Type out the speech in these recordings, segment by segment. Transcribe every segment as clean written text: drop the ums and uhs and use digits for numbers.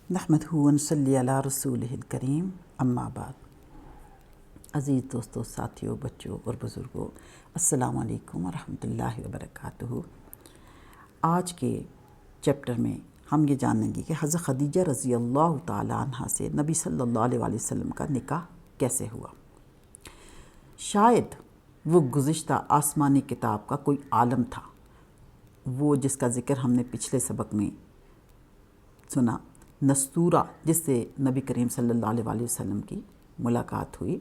نحمدہ و نصلی علی رسولہ الکریم، اما بعد۔ عزیز دوستو، ساتھیوں، بچوں اور بزرگوں، السلام علیکم ورحمۃ اللہ وبرکاتہ۔ آج کے چیپٹر میں ہم یہ جانیں گے کہ حضرت خدیجہ رضی اللہ تعالیٰ عنہ سے نبی صلی اللہ علیہ وسلم کا نکاح کیسے ہوا۔ شاید وہ گزشتہ آسمانی کتاب کا کوئی عالم تھا، وہ جس کا ذکر ہم نے پچھلے سبق میں سنا، نستورہ، جس سے نبی کریم صلی اللہ علیہ وسلم کی ملاقات ہوئی۔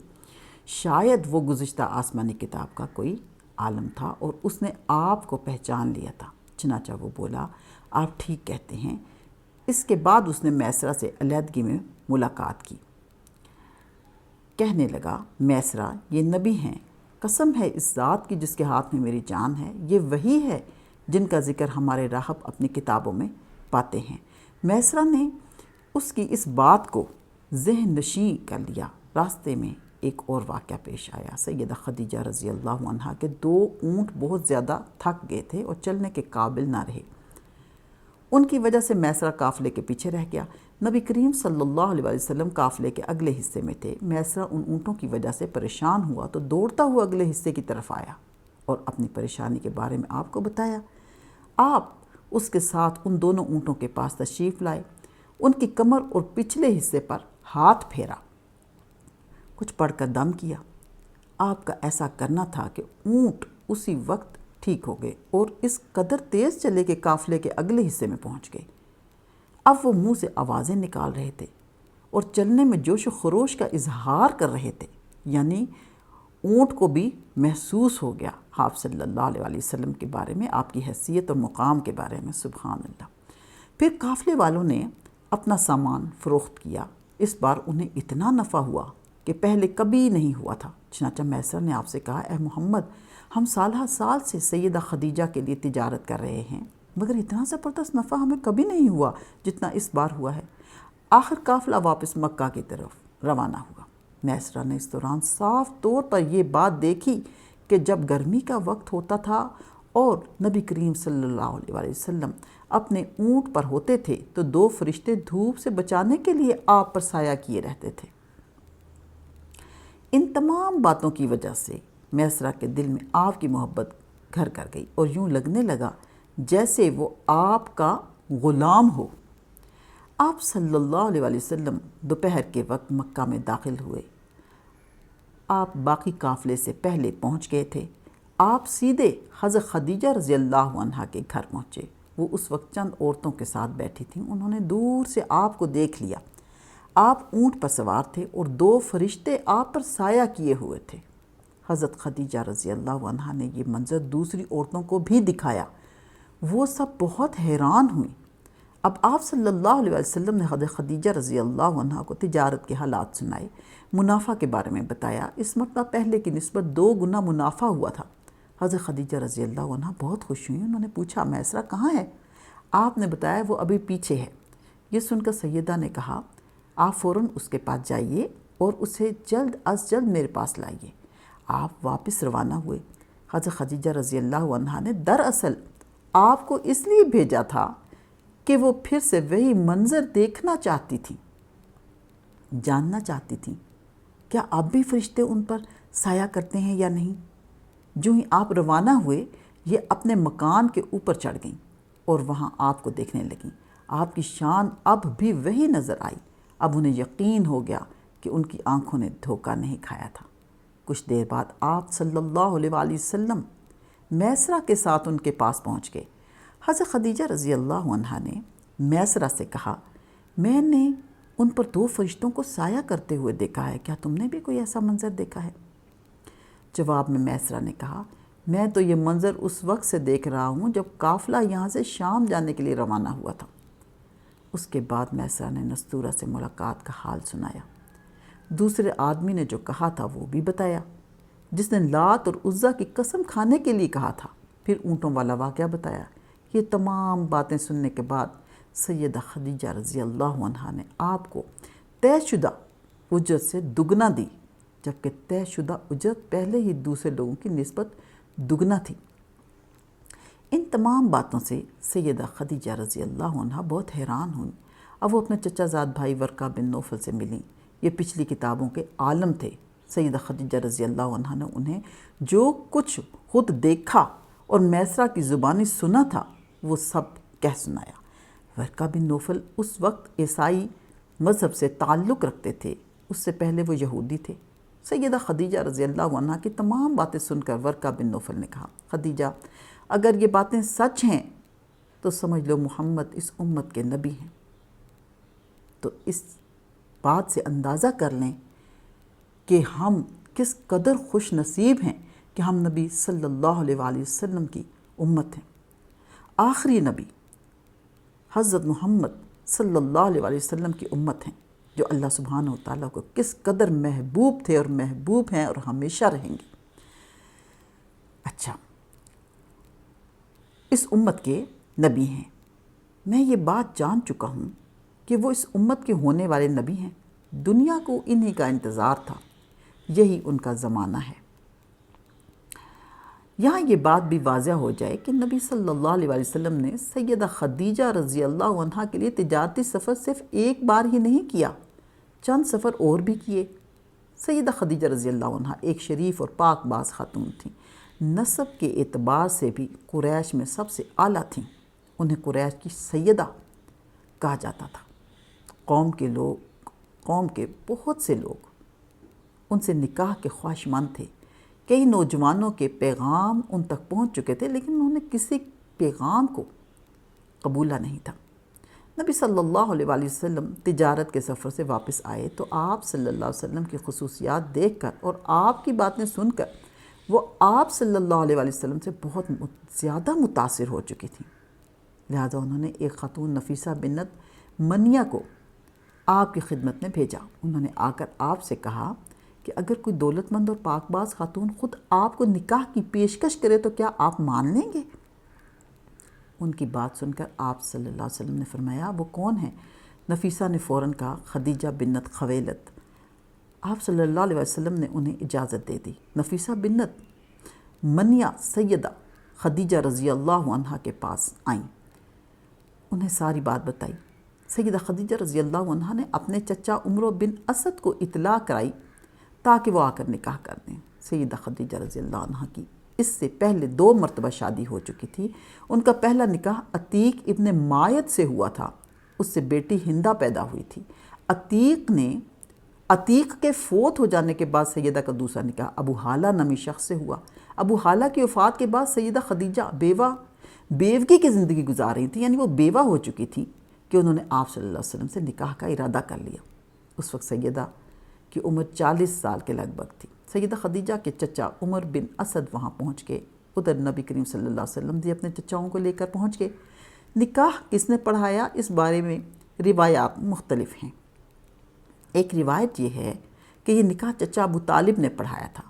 شاید وہ گزشتہ آسمانی کتاب کا کوئی عالم تھا اور اس نے آپ کو پہچان لیا تھا، چنانچہ وہ بولا، آپ ٹھیک کہتے ہیں۔ اس کے بعد اس نے میسرہ سے علیحدگی میں ملاقات کی۔ کہنے لگا، میسرہ، یہ نبی ہیں، قسم ہے اس ذات کی جس کے ہاتھ میں میری جان ہے، یہ وہی ہے جن کا ذکر ہمارے راہب اپنی کتابوں میں پاتے ہیں۔ میسرہ نے اس کی اس بات کو ذہن نشین کر لیا۔ راستے میں ایک اور واقعہ پیش آیا۔ سیدہ خدیجہ رضی اللہ عنہ کے 2 اونٹ بہت زیادہ تھک گئے تھے اور چلنے کے قابل نہ رہے۔ ان کی وجہ سے میسرہ قافلے کے پیچھے رہ گیا۔ نبی کریم صلی اللہ علیہ وسلم قافلے کے اگلے حصے میں تھے۔ میسرہ ان اونٹوں کی وجہ سے پریشان ہوا تو دوڑتا ہوا اگلے حصے کی طرف آیا اور اپنی پریشانی کے بارے میں آپ کو بتایا۔ آپ اس کے ساتھ ان دونوں اونٹوں کے پاس تشریف لائے، ان کی کمر اور پچھلے حصے پر ہاتھ پھیرا، کچھ پڑھ کر دم کیا۔ آپ کا ایسا کرنا تھا کہ اونٹ اسی وقت ٹھیک ہو گئے اور اس قدر تیز چلے کہ قافلے کے اگلے حصے میں پہنچ گئے۔ اب وہ منہ سے آوازیں نکال رہے تھے اور چلنے میں جوش و خروش کا اظہار کر رہے تھے، یعنی اونٹ کو بھی محسوس ہو گیا آپ صلی اللہ علیہ وسلم کے بارے میں، آپ کی حیثیت اور مقام کے بارے میں، سبحان اللہ۔ پھر قافلے والوں نے اپنا سامان فروخت کیا۔ اس بار انہیں اتنا نفع ہوا کہ پہلے کبھی نہیں ہوا تھا۔ چنانچہ میسر نے آپ سے کہا، اے محمد، ہم سالہ سال سے سیدہ خدیجہ کے لیے تجارت کر رہے ہیں، مگر اتنا زبردست نفع ہمیں کبھی نہیں ہوا جتنا اس بار ہوا ہے۔ آخر قافلہ واپس مکہ کی طرف روانہ ہوا۔ میسرہ نے اس دوران صاف طور پر یہ بات دیکھی کہ جب گرمی کا وقت ہوتا تھا اور نبی کریم صلی اللہ علیہ وسلم اپنے اونٹ پر ہوتے تھے تو 2 فرشتے دھوپ سے بچانے کے لیے آپ پر سایہ کیے رہتے تھے۔ ان تمام باتوں کی وجہ سے میسرہ کے دل میں آپ کی محبت گھر کر گئی اور یوں لگنے لگا جیسے وہ آپ کا غلام ہو۔ آپ صلی اللہ علیہ وسلم دوپہر کے وقت مکہ میں داخل ہوئے۔ آپ باقی قافلے سے پہلے پہنچ گئے تھے۔ آپ سیدھے حضرت خدیجہ رضی اللہ عنہ کے گھر پہنچے۔ وہ اس وقت چند عورتوں کے ساتھ بیٹھی تھیں۔ انہوں نے دور سے آپ کو دیکھ لیا۔ آپ اونٹ پر سوار تھے اور 2 فرشتے آپ پر سایہ کیے ہوئے تھے۔ حضرت خدیجہ رضی اللہ عنہ نے یہ منظر دوسری عورتوں کو بھی دکھایا۔ وہ سب بہت حیران ہوئیں۔ اب آپ صلی اللہ علیہ وسلم نے حضرت خدیجہ رضی اللہ عنہ کو تجارت کے حالات سنائے، منافع کے بارے میں بتایا۔ اس مرتبہ پہلے کی نسبت 2 گنا منافع ہوا تھا۔ حضرت خدیجہ رضی اللہ عنہ بہت خوش ہوئیں۔ انہوں نے پوچھا، میسرہ کہاں ہے؟ آپ نے بتایا وہ ابھی پیچھے ہے۔ یہ سن کر سیدہ نے کہا، آپ فوراً اس کے پاس جائیے اور اسے جلد از جلد میرے پاس لائیے۔ آپ واپس روانہ ہوئے۔ حضرت خدیجہ رضی اللہ عنہ نے دراصل آپ کو اس لیے بھیجا تھا کہ وہ پھر سے وہی منظر دیکھنا چاہتی تھیں، جاننا چاہتی تھیں کیا اب بھی فرشتے ان پر سایہ کرتے ہیں یا نہیں۔ جو ہی آپ روانہ ہوئے، یہ اپنے مکان کے اوپر چڑھ گئیں اور وہاں آپ کو دیکھنے لگیں۔ آپ کی شان اب بھی وہی نظر آئی۔ اب انہیں یقین ہو گیا کہ ان کی آنکھوں نے دھوکہ نہیں کھایا تھا۔ کچھ دیر بعد آپ صلی اللہ علیہ وسلم میسرہ کے ساتھ ان کے پاس پہنچ گئے۔ حضرت خدیجہ رضی اللہ عنہ نے میسرہ سے کہا، میں نے ان پر 2 فرشتوں کو سایہ کرتے ہوئے دیکھا ہے، کیا تم نے بھی کوئی ایسا منظر دیکھا ہے؟ جواب میں میسرہ نے کہا، میں تو یہ منظر اس وقت سے دیکھ رہا ہوں جب قافلہ یہاں سے شام جانے کے لیے روانہ ہوا تھا۔ اس کے بعد میسرہ نے نستورہ سے ملاقات کا حال سنایا۔ دوسرے آدمی نے جو کہا تھا وہ بھی بتایا، جس نے لات اور عزیٰ کی قسم کھانے کے لیے کہا تھا۔ پھر اونٹوں والا واقعہ بتایا۔ یہ تمام باتیں سننے کے بعد سیدہ خدیجہ رضی اللہ عنہ نے آپ کو طے شدہ اجرت سے دگنا دی، جبکہ طے شدہ اجرت پہلے ہی دوسرے لوگوں کی نسبت دگنا تھی۔ ان تمام باتوں سے سیدہ خدیجہ رضی اللہ عنہ بہت حیران ہوئیں۔ اب وہ اپنے چچا زاد بھائی ورقہ بن نوفل سے ملیں۔ یہ پچھلی کتابوں کے عالم تھے۔ سیدہ خدیجہ رضی اللہ عنہا نے انہیں جو کچھ خود دیکھا اور میسرہ کی زبانی سنا تھا وہ سب کہہ سنایا۔ ورقہ بن نوفل اس وقت عیسائی مذہب سے تعلق رکھتے تھے، اس سے پہلے وہ یہودی تھے۔ سیدہ خدیجہ رضی اللہ عنہا کی تمام باتیں سن کر ورقہ بن نوفل نے کہا، خدیجہ اگر یہ باتیں سچ ہیں تو سمجھ لو محمد اس امت کے نبی ہیں۔ تو اس بات سے اندازہ کر لیں کہ ہم کس قدر خوش نصیب ہیں کہ ہم نبی صلی اللہ علیہ وآلہ وسلم کی امت ہیں۔ آخری نبی حضرت محمد صلی اللہ علیہ وآلہ وسلم کی امت ہیں، جو اللہ سبحانہ و تعالیٰ کو کس قدر محبوب تھے اور محبوب ہیں اور ہمیشہ رہیں گے۔ اچھا، اس امت کے نبی ہیں۔ میں یہ بات جان چکا ہوں کہ وہ اس امت کے ہونے والے نبی ہیں۔ دنیا کو انہی کا انتظار تھا، یہی ان کا زمانہ ہے۔ یہاں یہ بات بھی واضح ہو جائے کہ نبی صلی اللہ علیہ وآلہ وسلم نے سیدہ خدیجہ رضی اللہ عنہا کے لیے تجارتی سفر صرف ایک بار ہی نہیں کیا، چند سفر اور بھی کیے۔ سیدہ خدیجہ رضی اللہ عنہا ایک شریف اور پاک باز خاتون تھیں۔ نسب کے اعتبار سے بھی قریش میں سب سے اعلیٰ تھیں۔ انہیں قریش کی سیدہ کہا جاتا تھا۔ قوم کے بہت سے لوگ ان سے نکاح کے خواہشمند تھے۔ کئی نوجوانوں کے پیغام ان تک پہنچ چکے تھے، لیکن انہوں نے کسی پیغام کو قبولہ نہیں تھا۔ نبی صلی اللہ علیہ وآلہ وسلم تجارت کے سفر سے واپس آئے تو آپ صلی اللہ علیہ وسلم کی خصوصیات دیکھ کر اور آپ کی باتیں سن کر وہ آپ صلی اللہ علیہ وآلہ وسلم سے بہت زیادہ متاثر ہو چکی تھیں۔ لہٰذا انہوں نے ایک خاتون نفیسہ بنت منیہ کو آپ کی خدمت میں بھیجا۔ انہوں نے آ کر آپ سے کہا کہ اگر کوئی دولت مند اور پاک باز خاتون خود آپ کو نکاح کی پیشکش کرے تو کیا آپ مان لیں گے؟ ان کی بات سن کر آپ صلی اللہ علیہ وسلم نے فرمایا، وہ کون ہیں؟ نفیسہ نے فوراً کہا، خدیجہ بنت خویلد۔ آپ صلی اللہ علیہ وسلم نے انہیں اجازت دے دی۔ نفیسہ بنت منیہ سیدہ خدیجہ رضی اللہ عنہا کے پاس آئیں، انہیں ساری بات بتائی۔ سیدہ خدیجہ رضی اللہ عنہا نے اپنے چچا عمرو بن اسد کو اطلاع کرائی تاکہ وہ آ کر نکاح کر دیں۔ سیدہ خدیجہ رضی اللہ عنہا کی اس سے پہلے 2 مرتبہ شادی ہو چکی تھی۔ ان کا پہلا نکاح عتیق ابن مایت سے ہوا تھا، اس سے بیٹی ہندہ پیدا ہوئی تھی۔ عتیق کے فوت ہو جانے کے بعد سیدہ کا دوسرا نکاح ابو حالہ نامی شخص سے ہوا۔ ابو حالہ کی وفات کے بعد سیدہ خدیجہ بیوگی کی زندگی گزار رہی تھی، یعنی وہ بیوہ ہو چکی تھی کہ انہوں نے آپ صلی اللہ علیہ وسلم سے نکاح کا ارادہ کر لیا۔ اس وقت سیدہ کی عمر 40 سال کے لگ بھگ تھی۔ سیدہ خدیجہ کے چچا عمر بن اسد وہاں پہنچ گئے۔ ادھر نبی کریم صلی اللہ علیہ وسلم بھی اپنے چچاؤں کو لے کر پہنچ گئے۔ نکاح کس نے پڑھایا، اس بارے میں روایات مختلف ہیں۔ ایک روایت یہ ہے کہ یہ نکاح چچا ابو طالب نے پڑھایا تھا۔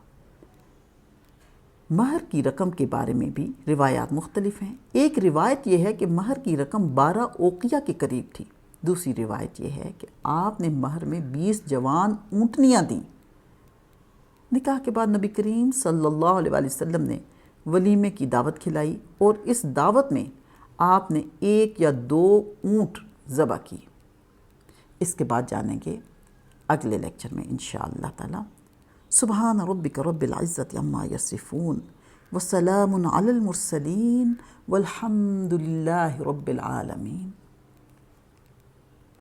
مہر کی رقم کے بارے میں بھی روایات مختلف ہیں۔ ایک روایت یہ ہے کہ مہر کی رقم 12 اوقیہ کے قریب تھی۔ دوسری روایت یہ ہے کہ آپ نے مہر میں 20 جوان اونٹنیاں دیں۔ نکاح کے بعد نبی کریم صلی اللہ علیہ وآلہ وسلم نے ولیمے کی دعوت کھلائی اور اس دعوت میں آپ نے 1 یا 2 اونٹ ذبح کی۔ اس کے بعد جانیں گے اگلے لیکچر میں انشاءاللہ تعالی۔ سبحان ربک رب العزت عما یصفون وسلام علی المرسلین والحمد للہ رب العالمین۔